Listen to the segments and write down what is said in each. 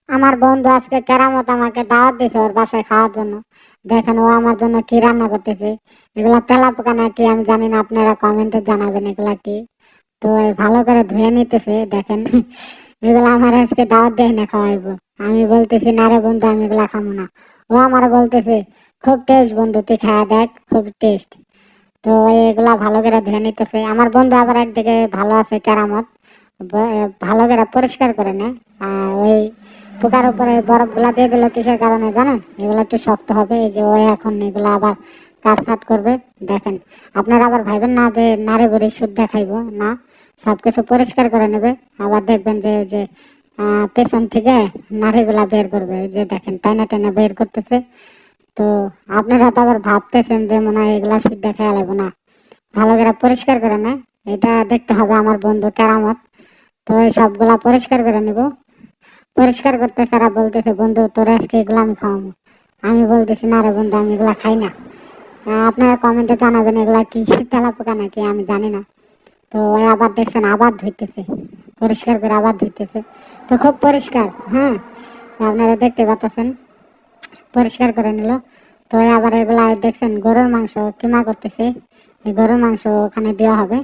আমার বন্ধু আজকে কেরামত আমাকে দাওয়াত দিয়েছে ওর বাসায় খাওয়ার জন্য। দেখেন ও আমার জন্য কি রান্না করতেছে। এগুলা তেলাপোকা নাকি আমি জানি না, আপনারা কমেন্টে জানাবেন এগুলা কি। তো এই ভালো করে ধুয়ে নিতেছে দেখেন। এগুলা আমার আজকে দাওয়াত দেয় না খাওয়াইবো। আমি বলতেছি না রে বন্ধু, আমি এগুলা খাবো না। ও আমার বলতেছে খুব টেস্ট বন্ধু, তুই খাওয়া দেখ খুব টেস্ট। তো এগুলা ভালো করে ধুয়ে নিতেছে আমার বন্ধু। আবার একদিকে ভালো আছে কেরামত, ভালো করে পরিষ্কার করে নেয়। আর ওই পোকার উপরে বরফ গুলা দিয়ে দিল কিসের কারণে জানেন? এগুলো একটু শক্ত হবে, এই যে ও এখন এগুলো আবার কাটছাট করবে। দেখেন, আপনারা আবার ভাইবেন না যে নারী বুড়ি শুদ্ধ খাইবো না, সবকিছু পরিষ্কার করে নেবে। আবার দেখবেন যে যে পেছন থেকে নারীগুলা বের করবে, ওই যে দেখেন টাইনা টাইনা বের করতেছে। তো আপনারা তো আবার ভাবতেছেন যে মনে হয় এগুলা শুদ্ধ খেয়াল লাগবে না, ভালো করে পরিষ্কার করে না। এটা দেখতে হবে আমার বন্ধু কেরামত। তো এই সবগুলা পরিষ্কার করে নিব। পরিষ্কার করতে তারা বলতেছে বন্ধু তোর আজকে এগুলো আমি খাওয়াবো। আমি বলতেছি না রে বন্ধু, আমি এগুলা খাই না। আপনারা কমেন্টে জানাবেন এগুলা কি তেলা পোকা নাকি, আমি জানি না। তো ওই আবার দেখছেন আবার ধুইতেছে, পরিষ্কার করে আবার ধুইতেছে। তো খুব পরিষ্কার, হ্যাঁ, আপনারা দেখতে পাচ্ছেন পরিষ্কার করে নিল। তো ওই আবার এগুলা দেখছেন গরুর মাংস কিমা করতেছে। এই গরুর মাংস ওখানে দেওয়া হবে।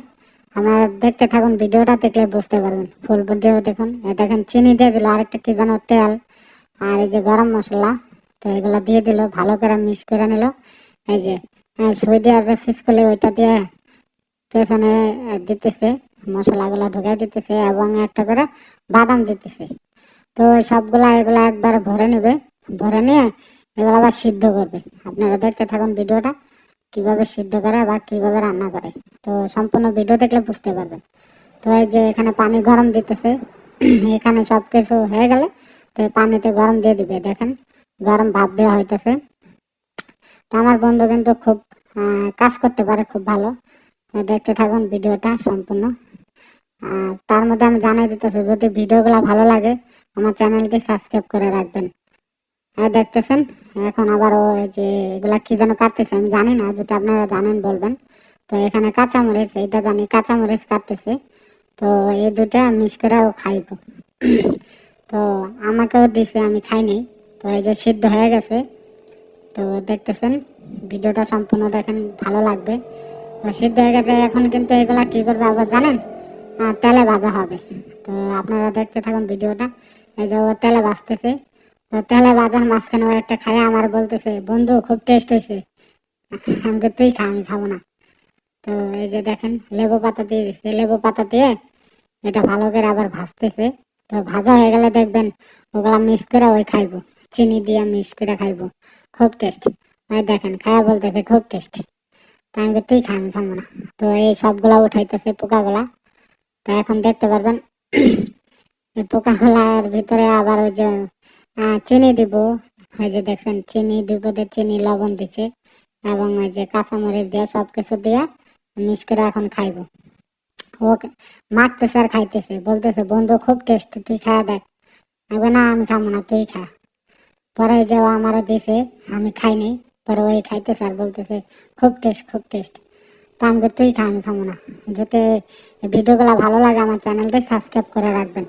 আপনারা দেখতে থাকুন, ভিডিওটা দেখলে বুঝতে পারবেন, ফুল ভিডিও দেখুন। দেখেন চিনি দিয়ে দিল, আরেকটা কি যেন তেল, আর এই যে গরম মশলা। তো এগুলো দিয়ে দিল, ভালো করে মিক্স করে নিল। এই যে সুই দিয়ে যে ফিস করলে ওইটা দিয়ে পেছনে দিতেছে, মশলাগুলো ঢুকাই দিতেছে এবং একটা করে বাদাম দিতেছে। তো সবগুলা এগুলা একবার ভরে নেবে, ভরে নিয়ে এগুলো আবার সিদ্ধ করবে। আপনারা দেখতে থাকুন ভিডিওটা, কিভাবে সিদ্ধ করে বা কিভাবে রান্না করে। তো সম্পূর্ণ ভিডিও দেখলে বুঝতে পারবেন। তো এই যে এখানে পানি গরম দিতেছে। এখানে সব কিছু হয়ে গেলে তো এই পানিতে গরম দিয়ে দিবে। দেখেন গরম ভাপ দেওয়া হইতেছে। তো আমার বন্ধু কিন্তু খুব কাজ করতে পারে খুব ভালো। তো দেখতে থাকুন ভিডিওটা সম্পূর্ণ। তার মধ্যে আমি জানাই দিতেছি, যদি ভিডিওগুলো ভালো লাগে আমার চ্যানেলটি সাবস্ক্রাইব করে রাখবেন। হ্যাঁ দেখতেছেন, এখন আবার ও যে এগুলা কি যেন কাটতেছে আমি জানি না, যদি আপনারা জানেন বলবেন। তো এখানে কাঁচামরিচ, এটা জানি কাঁচামরিচ কাটতেছে। তো এই দুটা মিক্স করে ও খাইব। তো আমাকেও দিছে, আমি খাইনি। তো এই যে সিদ্ধ হয়ে গেছে। তো দেখতেছেন ভিডিওটা সম্পূর্ণ দেখেন, ভালো লাগবে। তো সিদ্ধ হয়ে গেছে, এখন কিন্তু এগুলা কি করবে আবার জানেন? তেলে ভাজা হবে। তো আপনারা দেখতে থাকুন ভিডিওটা। এই যে ও তেলে ভাজতেছে। তো তেলে ভাজার মাঝখানে ও একটা খায় আমার বলতেছে বন্ধু খুব টেস্ট হয়েছে। আমাকে তুই খা, আমি খাবো না। তো এই যে দেখেন লেবু পাতা দিয়ে দিচ্ছে, লেবু পাতা দিয়ে এটা ভালো করে আবার ভাজতেছে। তো ভাজা হয়ে গেলে দেখবেন ওগুলা মিক্স করে ওই খাইবো, চিনি দিয়ে মিক্স করে খাইবো, খুব টেস্ট। ওই দেখেন খায়া বলতেছে খুব টেস্ট। তাই আমি তুই খা, আমি খাবো না। তো এই সবগুলা উঠাইতেছে পোকাগুলা। তো এখন দেখতে পারবেন এই পোকাগুলার ভিতরে আবার ওই যে চিনি দিব। ওই যে দেখছেন চিনি দিব, চিনি লবণ দিচ্ছে এবং ওই যে কাঁচামরিচ দিয়ে সবকিছু দিয়ে মিক্স করে এখন খাইবো। ও মাখতেছে আর খাইতেছে, বলতেছে বন্ধু খুব টেস্ট, তুই খাওয়া দেখ। আমি না, আমি খাবো না, তুই খা। পরে যে ও আমারও দিছে, আমি খাইনি। পরে ওই খাইতেছে আর বলতেছে খুব টেস্ট, খুব টেস্ট। তা আমাকে তুই খা, আমি খাবো না। যাতে ভিডিওগুলো ভালো লাগে আমার চ্যানেলটা সাবস্ক্রাইব করে রাখবেন।